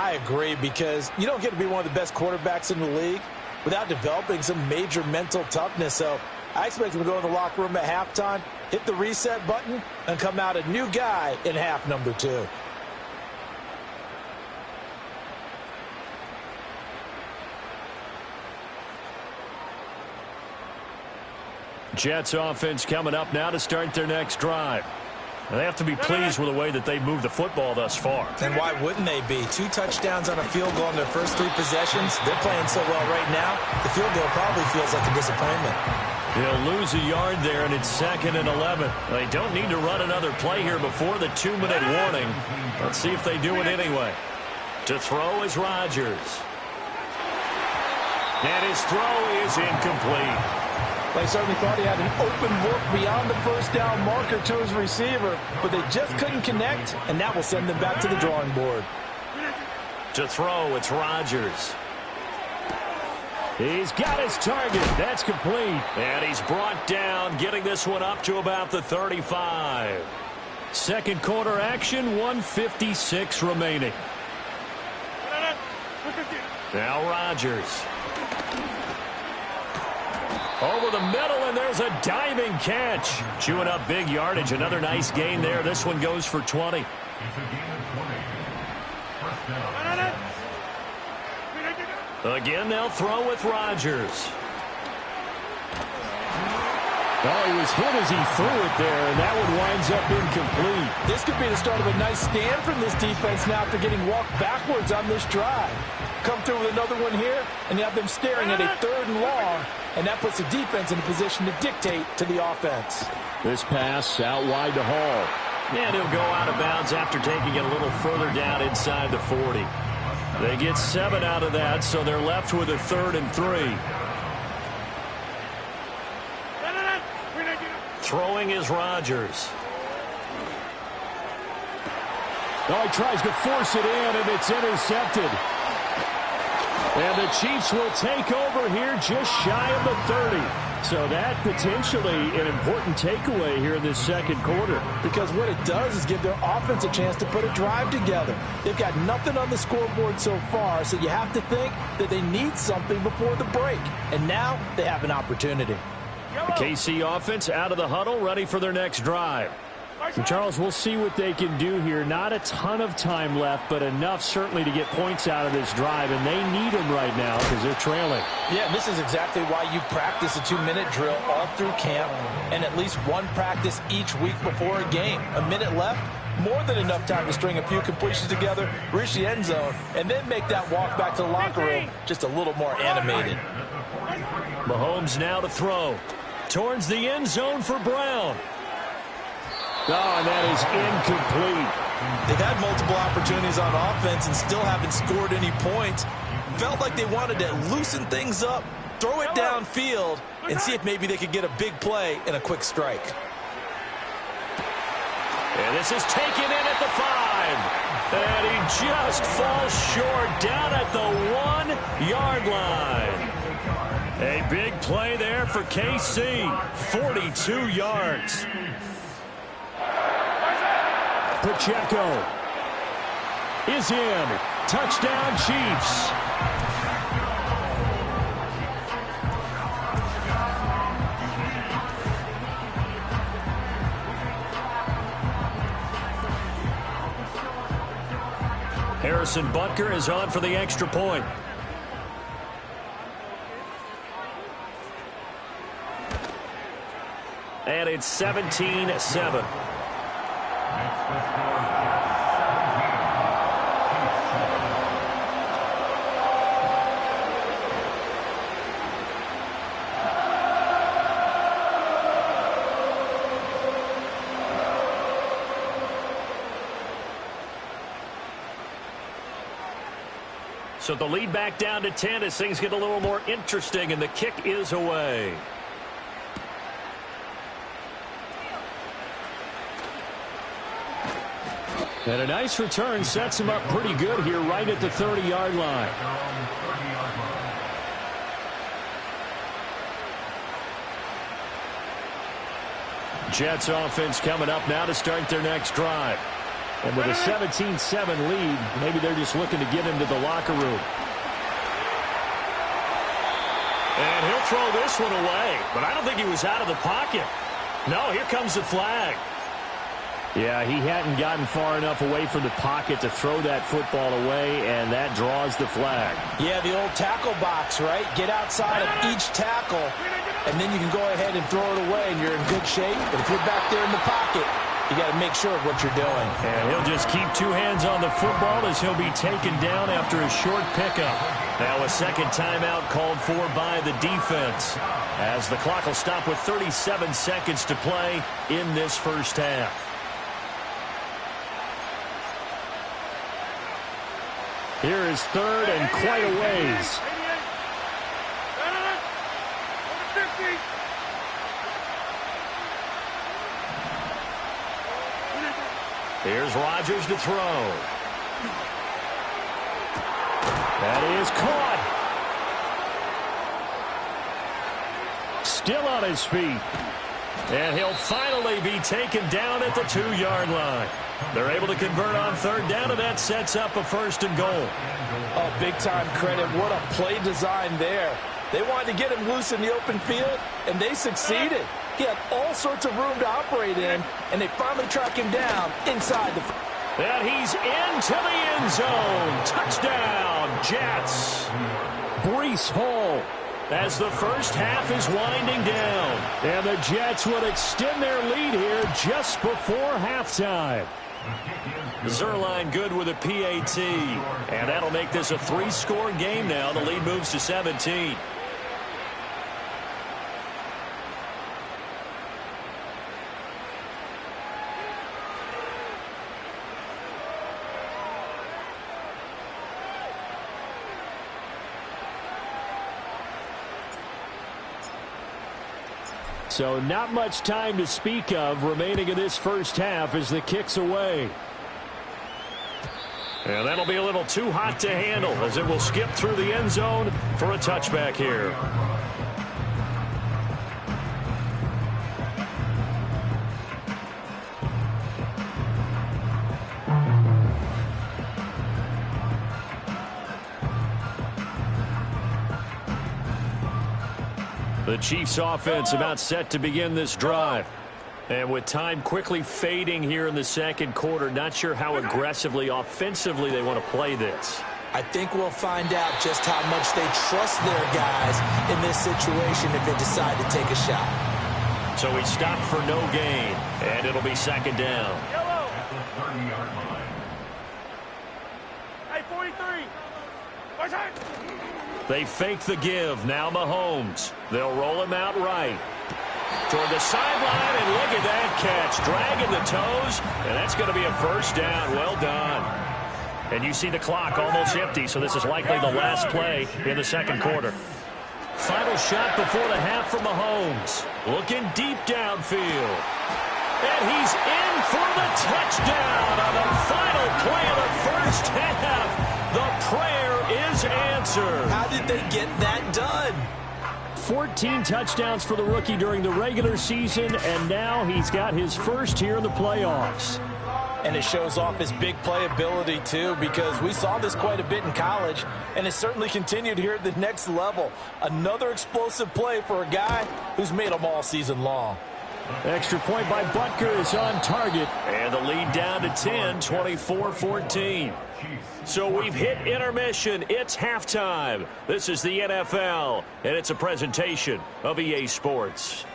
I agree, because you don't get to be one of the best quarterbacks in the league without developing some major mental toughness. So I expect him to go in the locker room at halftime, hit the reset button, and come out a new guy in half number 2. Jets offense coming up now to start their next drive. They have to be pleased with the way that they moved the football thus far. And why wouldn't they be? 2 touchdowns on a field goal in their first 3 possessions. They're playing so well right now, the field goal probably feels like a disappointment. They'll lose a yard there, and it's 2nd and 11. They don't need to run another play here before the 2-minute warning. Let's see if they do it anyway. To throw is Rodgers. And his throw is incomplete. They certainly thought he had an open look beyond the first down marker to his receiver, but they just couldn't connect, and that will send them back to the drawing board. To throw, it's Rodgers. He's got his target. That's complete. And he's brought down, getting this one up to about the 35. Second quarter action, 1:56 remaining. Now Rodgers. Over the middle, and there's a diving catch. Chewing up big yardage. Another nice gain there. This one goes for 20. Again, they'll throw with Rodgers. Oh, he was hit as he threw it there, and that one winds up incomplete. This could be the start of a nice stand from this defense now after getting walked backwards on this drive. Come through with another one here, and you have them staring at a 3rd and long, and that puts the defense in a position to dictate to the offense. This pass out wide to Hall. And he'll go out of bounds after taking it a little further down inside the 40. They get 7 out of that, so they're left with a 3rd and 3. Throwing is Rodgers. Oh, he tries to force it in, and it's intercepted. And the Chiefs will take over here just shy of the 30. So that potentially an important takeaway here in this second quarter. Because what it does is give their offense a chance to put a drive together. They've got nothing on the scoreboard so far, so you have to think that they need something before the break. And now they have an opportunity. The KC offense out of the huddle, ready for their next drive. And Charles, we'll see what they can do here. Not a ton of time left, but enough certainly to get points out of this drive, and they need them right now because they're trailing. Yeah, and this is exactly why you practice a 2-minute drill all through camp and at least one practice each week before a game. A minute left, more than enough time to string a few completions together, reach the end zone, and then make that walk back to the locker room just a little more animated. Mahomes now to throw. Towards the end zone for Brown. Oh, and that is incomplete. They've had multiple opportunities on offense and still haven't scored any points. Felt like they wanted to loosen things up, throw it downfield, and see if maybe they could get a big play and a quick strike. And this is taken in at the 5. And he just falls short down at the 1-yard line. A big play there for KC. 42 yards. Pacheco is in. Touchdown, Chiefs. Harrison Butker is on for the extra point. And it's 17-7. So the lead back down to 10 as things get a little more interesting, and the kick is away. And a nice return sets him up pretty good here right at the 30-yard line. Jets offense coming up now to start their next drive. And with a 17-7 lead, maybe they're just looking to get into the locker room. And he'll throw this one away, but I don't think he was out of the pocket. No, here comes the flag. Yeah, he hadn't gotten far enough away from the pocket to throw that football away, and that draws the flag. Yeah, the old tackle box, right? Get outside of each tackle, and then you can go ahead and throw it away, and you're in good shape. But if you're back there in the pocket, you got to make sure of what you're doing. And he'll just keep two hands on the football as he'll be taken down after a short pickup. Now a second timeout called for by the defense, as the clock will stop with 37 seconds to play in this first half. Here is third and quite a ways. Here's Rodgers to throw. That is caught. Still on his feet. And he'll finally be taken down at the 2-yard line. They're able to convert on third down, and that sets up a 1st and goal. Oh, big-time credit. What a play design there. They wanted to get him loose in the open field, and they succeeded. He had all sorts of room to operate in, and they finally track him down inside the... And he's into the end zone. Touchdown, Jets. Breece Hall. As the first half is winding down. And the Jets would extend their lead here just before halftime. Zuerlein good with a PAT. And that'll make this a 3-score game now. The lead moves to 17. So not much time to speak of remaining in this first half as the kick's away. And that'll be a little too hot to handle as it will skip through the end zone for a touchback here. The Chiefs offense about set to begin this drive. And with time quickly fading here in the second quarter, not sure how aggressively, offensively they want to play this. I think we'll find out just how much they trust their guys in this situation if they decide to take a shot. So he stopped for no gain, and it'll be second down. Hey, 43. Watch out. They fake the give. Now Mahomes. They'll roll him out right. Toward the sideline, and look at that catch. Dragging the toes, and that's going to be a first down. Well done. And you see the clock almost empty, so this is likely the last play in the second quarter. Final shot before the half from Mahomes. Looking deep downfield. And he's in for the touchdown on the final play of the first half. The prayer is answered. How did they get that done? 14 touchdowns for the rookie during the regular season, and now he's got his first here in the playoffs. And it shows off his big play ability, too, because we saw this quite a bit in college, and it certainly continued here at the next level. Another explosive play for a guy who's made them all season long. Extra point by Butker is on target. And the lead down to 10, 24-14. So we've hit intermission. It's halftime. This is the NFL, and it's a presentation of EA Sports.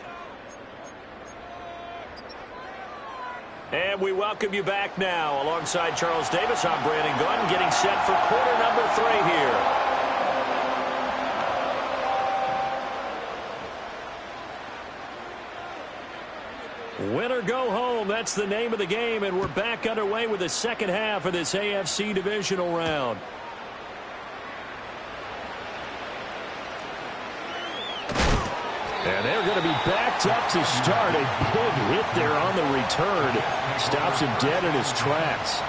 And we welcome you back now. Alongside Charles Davis, I'm Brandon Gunn, getting set for quarter number 3 here. Win or go home, that's the name of the game, and we're back underway with the second half of this AFC divisional round. And they're going to be backed up to start. A big hit there on the return. Stops him dead in his tracks.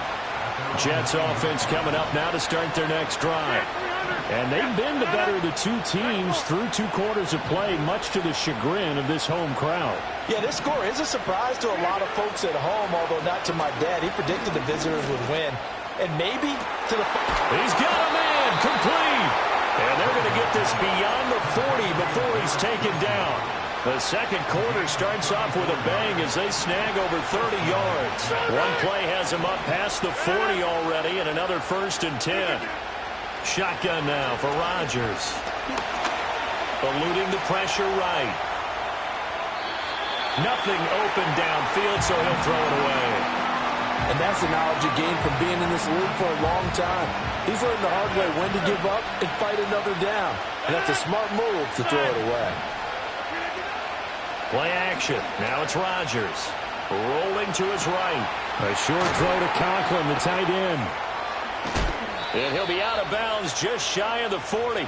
Jets offense coming up now to start their next drive. And they've been the better of the two teams through 2 quarters of play, much to the chagrin of this home crowd. Yeah, this score is a surprise to a lot of folks at home, although not to my dad. He predicted the visitors would win. And maybe to the... He's got a man, complete. And they're going to get this beyond the 40 before he's taken down. The second quarter starts off with a bang as they snag over 30 yards. One play has them up past the 40 already, and another 1st and 10. Shotgun now for Rodgers. Eluding the pressure right. Nothing open downfield, so he'll throw it away. And that's the knowledge you gain from being in this league for a long time. He's learned the hard way when to give up and fight another down. And that's a smart move to throw it away. Play action. Now it's Rodgers. Rolling to his right. A short throw to Conklin, the tight end. And he'll be out of bounds just shy of the 40.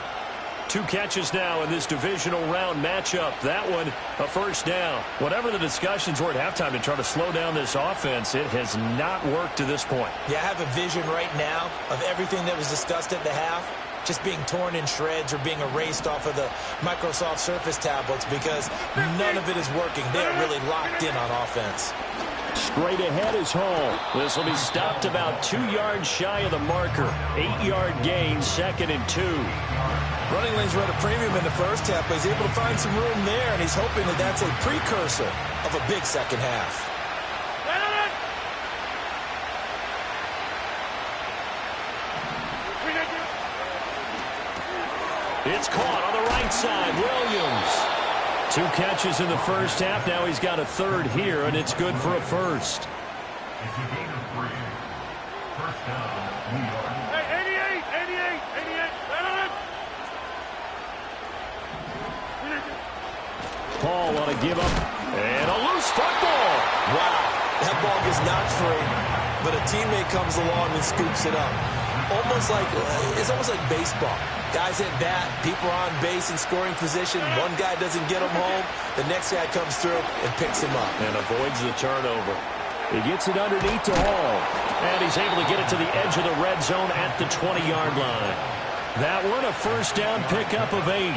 2 catches now in this divisional round matchup. That one, a 1st down. Whatever the discussions were at halftime to try to slow down this offense, it has not worked to this point. Yeah, I have a vision right now of everything that was discussed at the half just being torn in shreds or being erased off of the Microsoft Surface tablets because none of it is working. They are really locked in on offense. Straight ahead is Hall. This will be stopped about 2 yards shy of the marker. 8-yard gain, 2nd and 2. Running lanes were at a premium in the first half, but he's able to find some room there, and he's hoping that that's a precursor of a big second half. It's caught on the right side. Williams. 2 catches in the first half. Now he's got a 3rd here, and it's good for a 1st. Hey, 88. Paul on a give up. And a loose football. Wow, that ball gets knocked free, but a teammate comes along and scoops it up. It's almost like baseball. Guys at bat, people are on base in scoring position. One guy doesn't get him home. The next guy comes through and picks him up. And avoids the turnover. He gets it underneath to Hall. And he's able to get it to the edge of the red zone at the 20-yard line. That one, a 1st down pickup of 8.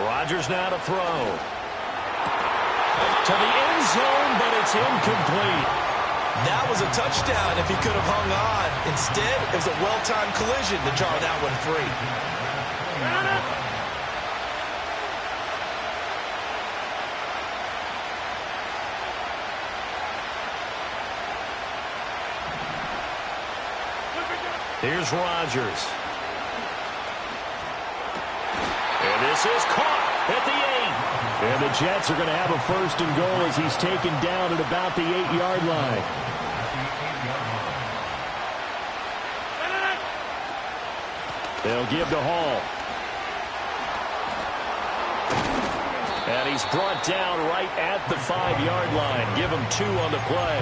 Rodgers now to throw. To the end zone, but it's incomplete. That was a touchdown if he could have hung on. Instead, it was a well-timed collision to draw that one free. Here's Rodgers. And this is caught at the 8. And the Jets are going to have a 1st and goal as he's taken down at about the 8-yard line. They'll give to Hall. And he's brought down right at the 5-yard line. Give him 2 on the play.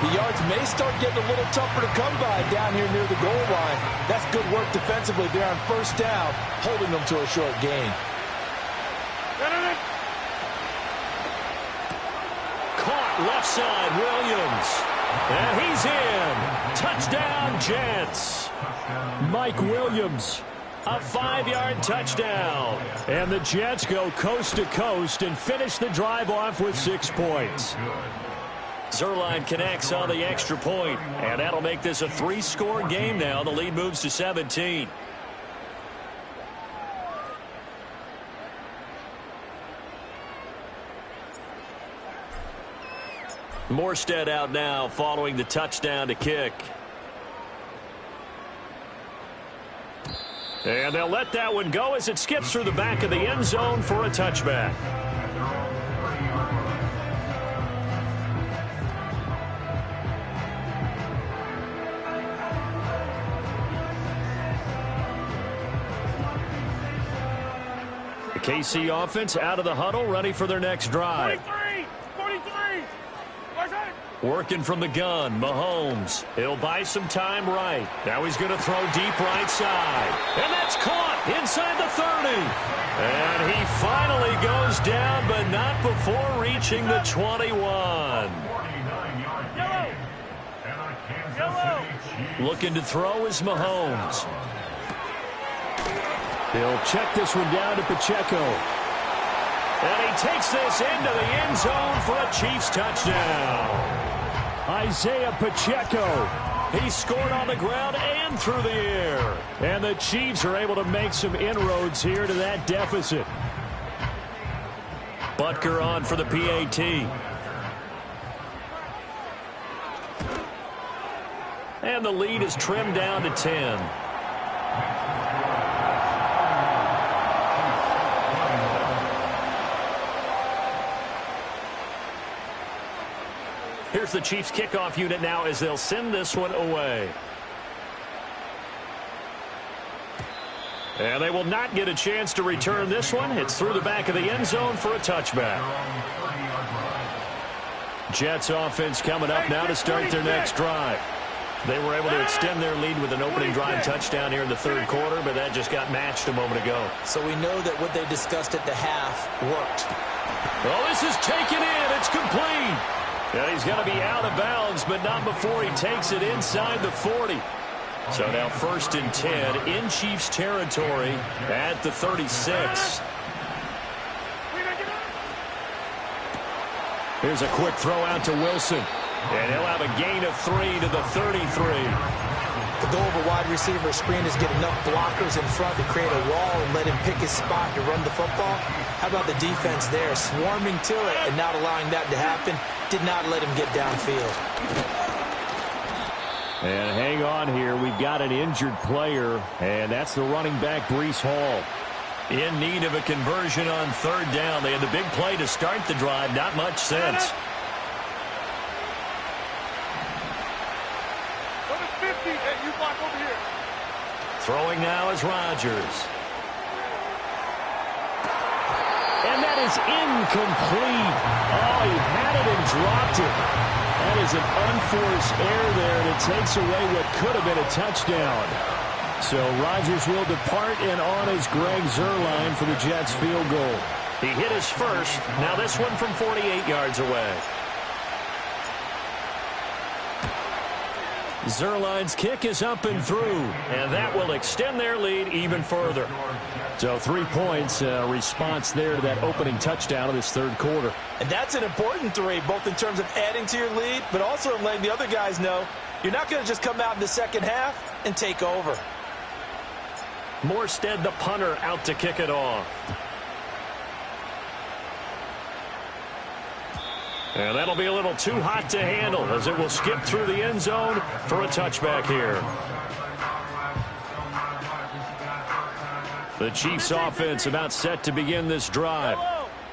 The yards may start getting a little tougher to come by down here near the goal line. That's good work defensively there on 1st down, holding them to a short gain. Caught left side, Williams. And he's in. Touchdown, Jets. Mike Williams. A 5-yard touchdown. And the Jets go coast to coast and finish the drive off with 6 points. Zuerlein connects on the extra point, and that'll make this a 3-score game now. The lead moves to 17. Morstead out now following the touchdown to kick. And they'll let that one go as it skips through the back of the end zone for a touchback. The KC offense out of the huddle, ready for their next drive. 43. Working from the gun, Mahomes. He'll buy some time right. Now he's going to throw deep right side. And that's caught inside the 30. And he finally goes down, but not before reaching the 21. Looking to throw is Mahomes. He'll check this one down to Pacheco. And he takes this into the end zone for a Chiefs touchdown. Isaiah Pacheco. He scored on the ground and through the air. And the Chiefs are able to make some inroads here to that deficit. Butker on for the PAT. And the lead is trimmed down to 10. Here's the Chiefs kickoff unit now as they'll send this one away. And they will not get a chance to return this one. It's through the back of the end zone for a touchback. Jets offense coming up now to start their next drive. They were able to extend their lead with an opening drive touchdown here in the third quarter, but that just got matched a moment ago. So we know that what they discussed at the half worked. Well, this is taken in. It's complete. And he's going to be out of bounds, but not before he takes it inside the 40. So now 1st and 10 in Chiefs territory at the 36. Here's a quick throw out to Wilson. And he'll have a gain of 3 to the 33. The goal of a wide receiver screen is get enough blockers in front to create a wall and let him pick his spot to run the football. How about the defense there, swarming to it and not allowing that to happen? Did not let him get downfield. And hang on here. We've got an injured player, and that's the running back, Breece Hall. In need of a conversion on 3rd down. They had the big play to start the drive. Not much sense. Throwing now is Rodgers. And that is incomplete. Oh, he had it and dropped it. That is an unforced error there, and it takes away what could have been a touchdown. So Rodgers will depart, and on is Greg Zuerlein for the Jets field goal. He hit his first. Now this one from 48 yards away. Zuerlein's kick is up and through, and that will extend their lead even further. So 3 points, response there to that opening touchdown of this third quarter. And that's an important 3, both in terms of adding to your lead, but also in letting the other guys know you're not going to just come out in the second half and take over. Morstead, the punter, out to kick it off. And that'll be a little too hot to handle as it will skip through the end zone for a touchback here. The Chiefs offense about set to begin this drive.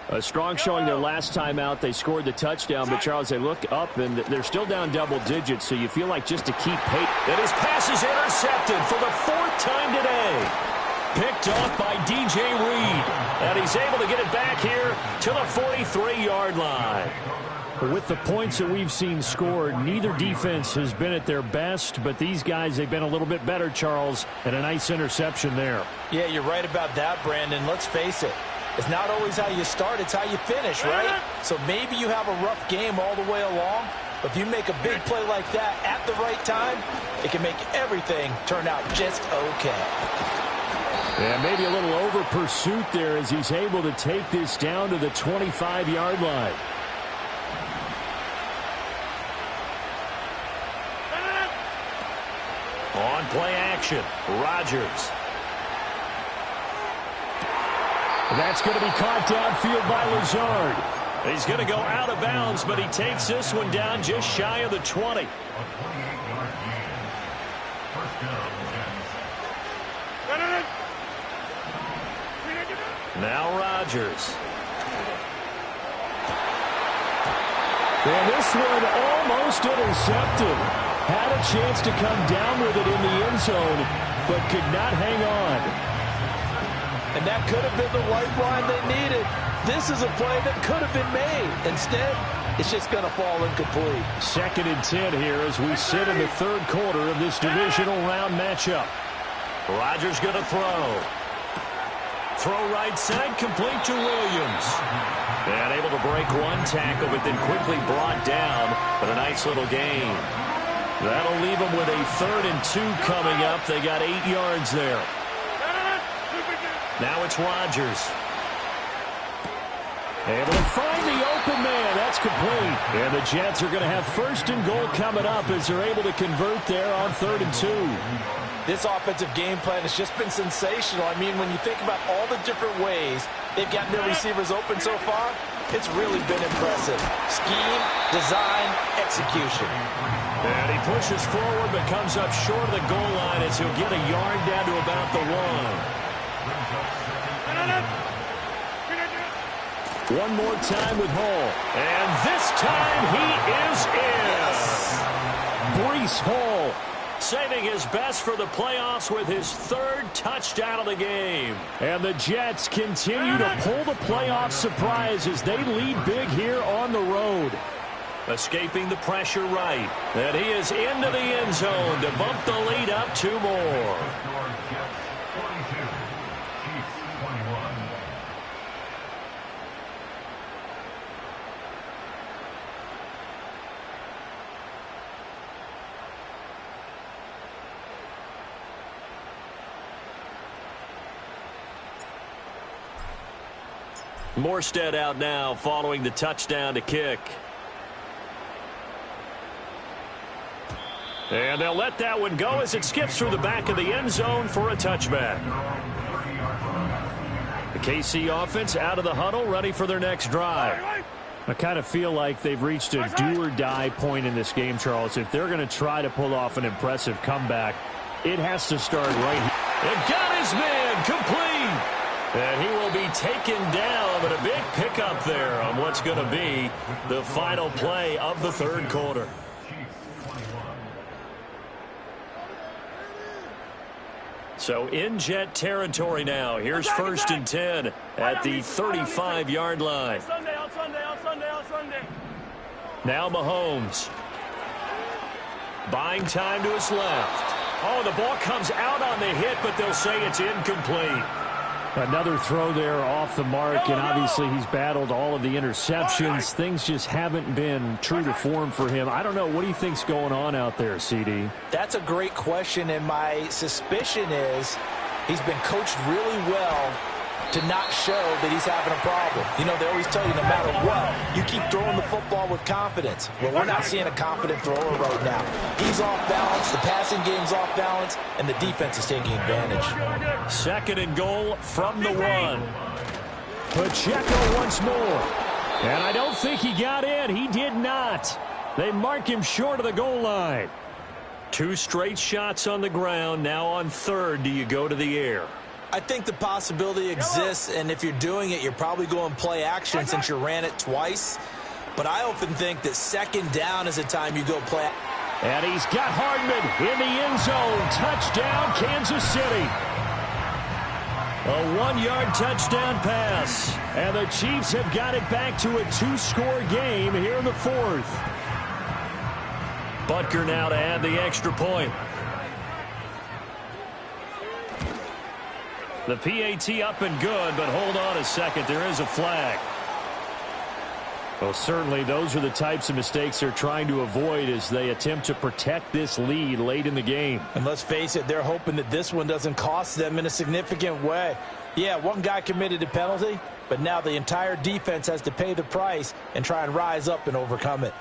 A strong showing their last time out. They scored the touchdown, but Charles, they look up and they're still down double digits, so you feel like just to keep pace. And his pass is intercepted for the 4th time today. Picked off by DJ Reed. And he's able to get it back here to the 43-yard line. With the points that we've seen scored, neither defense has been at their best, but these guys, they've been a little bit better, Charles, and a nice interception there. Yeah, you're right about that, Brandon. Let's face it. It's not always how you start, it's how you finish, right? So maybe you have a rough game all the way along, but if you make a big play like that at the right time, it can make everything turn out just okay. Yeah, maybe a little over pursuit there as he's able to take this down to the 25-yard line. On play action, Rodgers. That's going to be caught downfield by Lazard. He's going to go out of bounds, but he takes this one down just shy of the 20. Now Rodgers. And this one almost intercepted. Had a chance to come down with it in the end zone, but could not hang on. And that could have been the lifeline they needed. This is a play that could have been made. Instead, it's just going to fall incomplete. 2nd and 10 here as we sit in the third quarter of this divisional round matchup. Rodgers going to throw. throw right side, complete to Williams. And able to break one tackle, but then quickly brought down. But a nice little gain. That'll leave them with a 3rd and 2 coming up. They got 8 yards there. Now it's Rodgers. Able to find the open man. That's complete. And the Jets are going to have 1st and goal coming up as they're able to convert there on 3rd and 2. This offensive game plan has just been sensational. I mean, when you think about all the different ways they've gotten their receivers open so far, it's really been impressive. Scheme, design, execution. And he pushes forward but comes up short of the goal line as he'll get a yard down to about the 1. One more time with Hall. And this time he is in. Yes. Breece Hall saving his best for the playoffs with his 3rd touchdown of the game. And the Jets continue to pull the playoff surprise as they lead big here on the road. Escaping the pressure right. And he is into the end zone to bump the lead up 2 more. Morstead out now following the touchdown to kick. And they'll let that one go as it skips through the back of the end zone for a touchback. The KC offense out of the huddle, ready for their next drive. I kind of feel like they've reached a do-or-die point in this game, Charles. If they're going to try to pull off an impressive comeback, it has to start right here. It got his man complete. And he will be taken down, but a big pickup there on what's going to be the final play of the 3rd quarter. So in Jet territory now. Here's 1st and 10 at the 35-yard line. Now Mahomes. Buying time to his left. Oh, the ball comes out on the hit, but they'll say it's incomplete. Another throw there off the mark, and obviously he's battled all of the interceptions. Things just haven't been true to form for him. I don't know. What do you think's going on out there, CD? That's a great question, and my suspicion is he's been coached really well to not show that he's having a problem. You know, they always tell you no matter what, you keep throwing the football with confidence. Well, we're not seeing a confident thrower right now. He's off balance, the passing game's off balance, and the defense is taking advantage. 2nd and goal from the 1. Pacheco once more. And I don't think he got in. He did not. They mark him short of the goal line. 2 straight shots on the ground. Now on 3rd, do you go to the air? I think the possibility exists, and if you're doing it, you're probably going play action since you ran it twice. But I often think that 2nd down is a time you go play. And he's got Hardman in the end zone. Touchdown, Kansas City. A 1-yard touchdown pass. And the Chiefs have got it back to a 2-score game here in the 4th. Butker now to add the extra point. The PAT up and good, but hold on a second. There is a flag. Well, certainly those are the types of mistakes they're trying to avoid as they attempt to protect this lead late in the game. And let's face it, they're hoping that this one doesn't cost them in a significant way. Yeah, one guy committed a penalty, but now the entire defense has to pay the price and try and rise up and overcome it.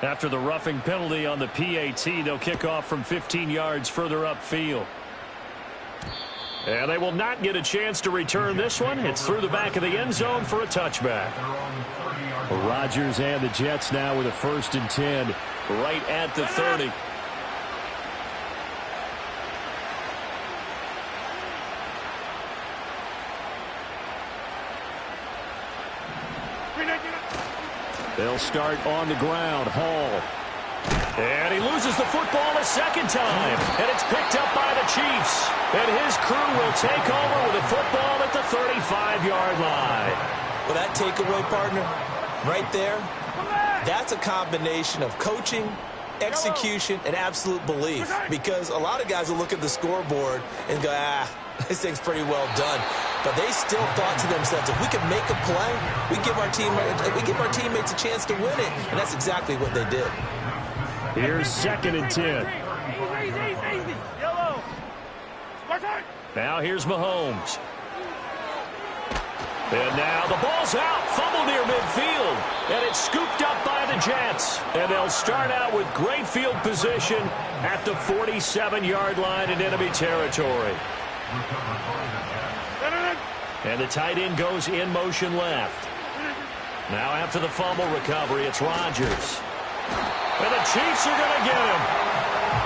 After the roughing penalty on the PAT, they'll kick off from 15 yards further upfield. And they will not get a chance to return this one. It's through the back of the end zone for a touchback. Rodgers and the Jets now with a 1st and 10. Right at the 30. They'll start on the ground. Hall. And he loses the football a 2nd time. And it's picked up by the Chiefs. And his crew will take over with the football at the 35-yard line. Well, that takeaway, partner, right there, that's a combination of coaching execution, and absolute belief. Because a lot of guys will look at the scoreboard and go, this thing's pretty well done. But they still thought to themselves, if we can make a play, we give our teammates a chance to win it. And that's exactly what they did. Here's 2nd and 10. Easy. Yellow. Now here's Mahomes. And now the ball's out. Fumble near midfield. And it's scooped up by the Jets. And they'll start out with great field position at the 47-yard line in enemy territory. And the tight end goes in motion left. Now after the fumble recovery, it's Rodgers. And the Chiefs are going to get him.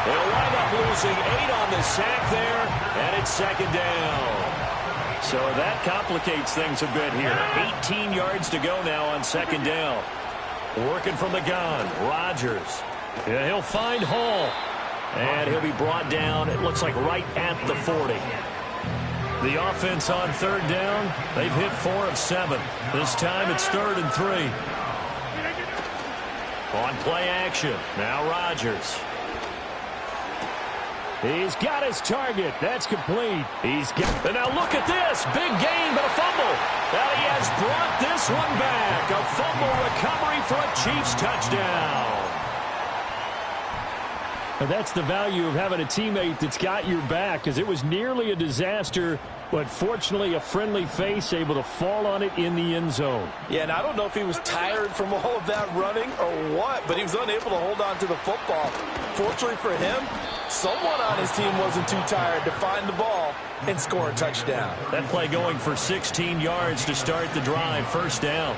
They'll wind up losing 8 on the sack there, and it's 2nd down. So that complicates things a bit here. 18 yards to go now on 2nd down. Working from the gun, Rodgers. And he'll find Hall. And he'll be brought down, it looks like right at the 40. The offense on 3rd down, they've hit 4 of 7. This time it's 3rd and 3. On play action, now Rodgers. He's got his target. That's complete. And now look at this. Big gain, but a fumble. And he has brought this one back. A fumble recovery for a Chiefs touchdown. And that's the value of having a teammate that's got your back, because it was nearly a disaster, but fortunately a friendly face able to fall on it in the end zone. Yeah, and I don't know if he was tired from all of that running or what, but he was unable to hold on to the football. Fortunately for him, someone on his team wasn't too tired to find the ball and score a touchdown. That play going for 16 yards to start the drive, 1st down.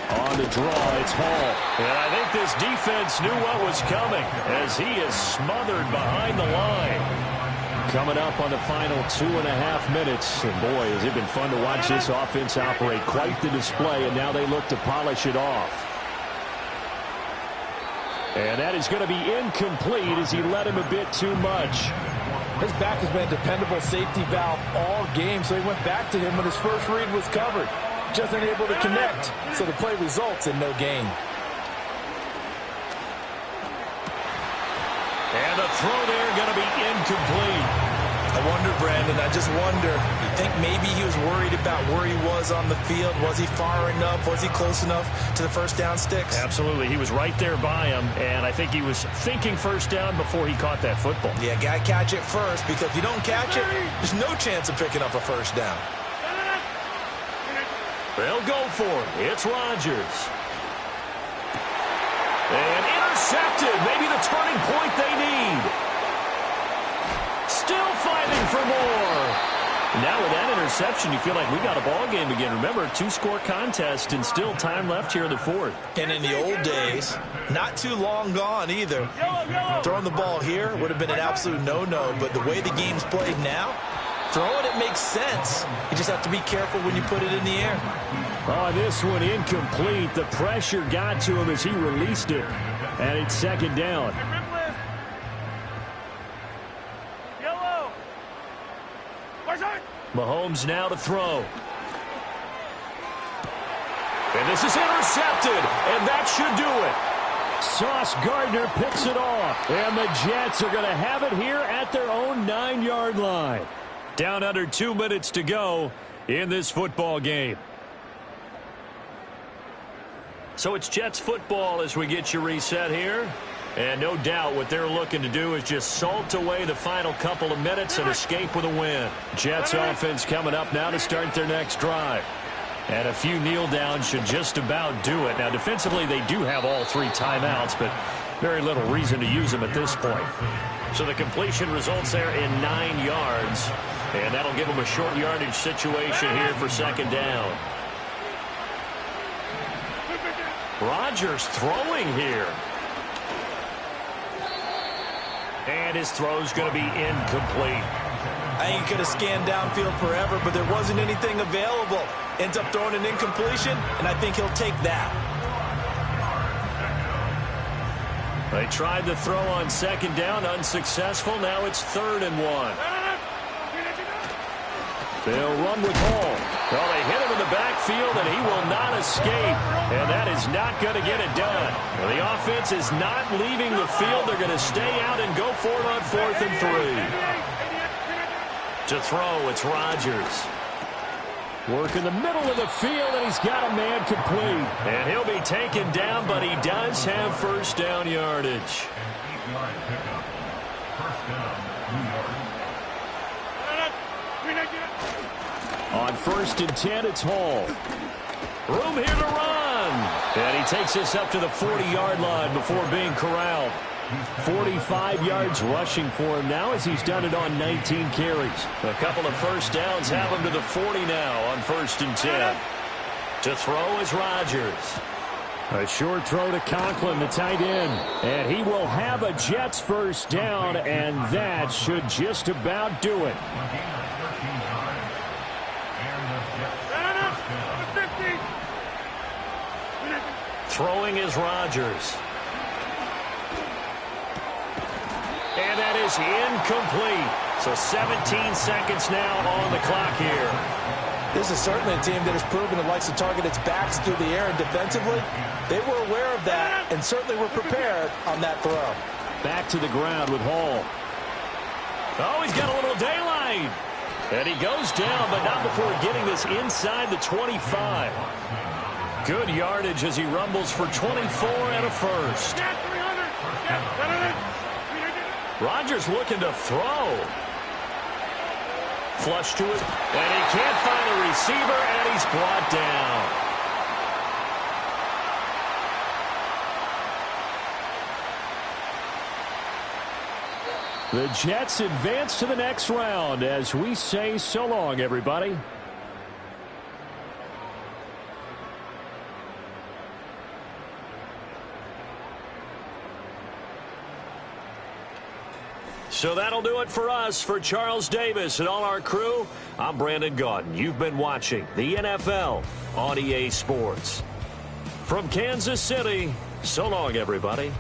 On the draw, it's Hall. And I think this defense knew what was coming as he is smothered behind the line. Coming up on the final 2.5 minutes. And boy, has it been fun to watch this offense operate. Quite the display, and now they look to polish it off. And that is going to be incomplete as he led him a bit too much. His back has been a dependable safety valve all game, so he went back to him when his first read was covered. Just unable to connect, so the play results in no gain. And the throw there going to be incomplete. I wonder, Brandon, I just wonder, you think maybe he was worried about where he was on the field? Was he far enough? Was he close enough to the first down sticks? Absolutely. He was right there by him, and I think he was thinking first down before he caught that football. Yeah, got to catch it first, because if you don't catch it, there's no chance of picking up a first down. They'll go for it. It's Rodgers. And intercepted. Maybe the turning point they need. Still fighting for more. Now with that interception, you feel like we got a ball game again. Remember, 2-score contest and still time left here in the 4th. And in the old days, not too long gone either. Throwing the ball here would have been an absolute no-no, but the way the game's played now, throwing it makes sense. You just have to be careful when you put it in the air. Oh, this one incomplete. The pressure got to him as he released it. And it's 2nd down. Mahomes now to throw. And this is intercepted. And that should do it. Sauce Gardner picks it off. And the Jets are going to have it here at their own 9-yard line. Down under 2 minutes to go in this football game. So it's Jets football as we get you reset here. And no doubt what they're looking to do is just salt away the final couple of minutes and escape with a win. Jets offense coming up now to start their next drive. And a few kneel downs should just about do it. Now defensively they do have all 3 timeouts, but very little reason to use them at this point. So the completion results there in 9 yards. And that'll give them a short yardage situation here for 2nd down. Rodgers throwing here. And his throw's going to be incomplete. I think he could have scanned downfield forever, but there wasn't anything available. Ends up throwing an incompletion, and I think he'll take that. They tried the throw on 2nd down, unsuccessful. Now it's 3rd and 1. They'll run with Hall. Well, they hit him in the backfield, and he will not escape. And that is not going to get it done. Well, the offense is not leaving the field. They're going to stay out and go for it on 4th and 3. To throw, it's Rodgers. Work in the middle of the field, and he's got a man complete. And he'll be taken down, but he does have first down yardage. On 1st and 10, it's Hall. Room here to run. And he takes us up to the 40-yard line before being corralled. 45 yards rushing for him now as he's done it on 19 carries. A couple of first downs have him to the 40 now on 1st and 10. To throw is Rodgers. A short throw to Conklin, the tight end. And he will have a Jets first down, and that should just about do it. Throwing is Rodgers. And that is incomplete. So 17 seconds now on the clock here. This is certainly a team that has proven it likes to target its backs through the air, and defensively, they were aware of that and certainly were prepared on that throw. Back to the ground with Hall. Oh, he's got a little daylight. And he goes down, but not before getting this inside the 25. Good yardage as he rumbles for 24 and a first. Rodgers looking to throw. Flush to it, and he can't find a receiver, and he's brought down. The Jets advance to the next round as we say so long, everybody. So that'll do it for us. For Charles Davis and all our crew, I'm Brandon Gaudin. You've been watching the NFL on EA Sports. From Kansas City, so long, everybody.